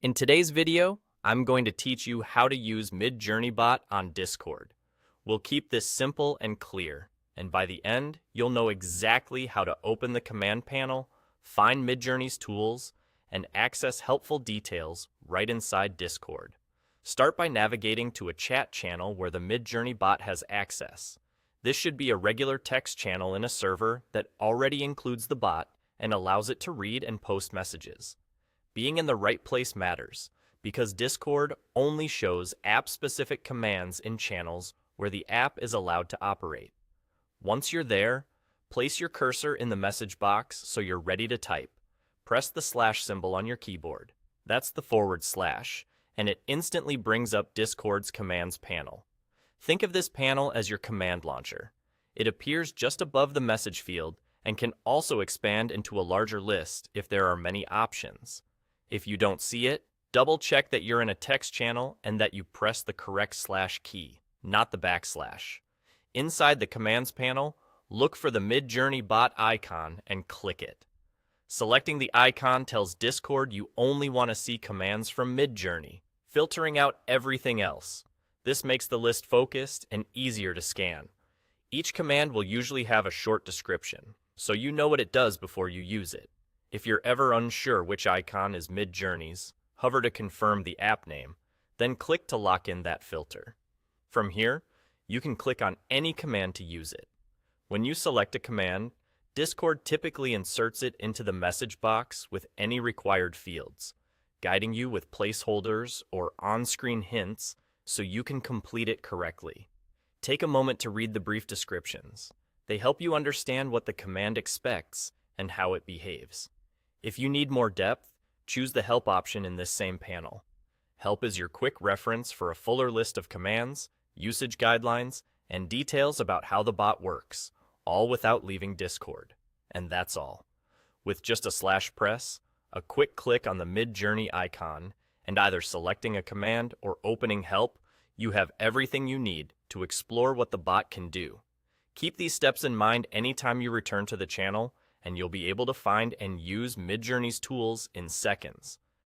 In today's video, I'm going to teach you how to use Midjourney bot on Discord. We'll keep this simple and clear, and by the end, you'll know exactly how to open the command panel, find Midjourney's tools, and access helpful details right inside Discord. Start by navigating to a chat channel where the Midjourney bot has access. This should be a regular text channel in a server that already includes the bot and allows it to read and post messages. Being in the right place matters, because Discord only shows app-specific commands in channels where the app is allowed to operate. Once you're there, place your cursor in the message box so you're ready to type. Press the slash symbol on your keyboard. That's the /, and it instantly brings up Discord's commands panel. Think of this panel as your command launcher. It appears just above the message field and can also expand into a larger list if there are many options. If you don't see it, double-check that you're in a text channel and that you press the correct / key, not the \. Inside the commands panel, look for the Midjourney bot icon and click it. Selecting the icon tells Discord you only want to see commands from Midjourney, filtering out everything else. This makes the list focused and easier to scan. Each command will usually have a short description, so you know what it does before you use it. If you're ever unsure which icon is Midjourney's, hover to confirm the app name, then click to lock in that filter. From here, you can click on any command to use it. When you select a command, Discord typically inserts it into the message box with any required fields, guiding you with placeholders or on-screen hints so you can complete it correctly. Take a moment to read the brief descriptions. They help you understand what the command expects and how it behaves. If you need more depth, choose the Help option in this same panel. Help is your quick reference for a fuller list of commands, usage guidelines, and details about how the bot works, all without leaving Discord. And that's all. With just a / press, a quick click on the Midjourney icon, and either selecting a command or opening Help, you have everything you need to explore what the bot can do. Keep these steps in mind anytime you return to the channel, and you'll be able to find and use Midjourney's tools in seconds.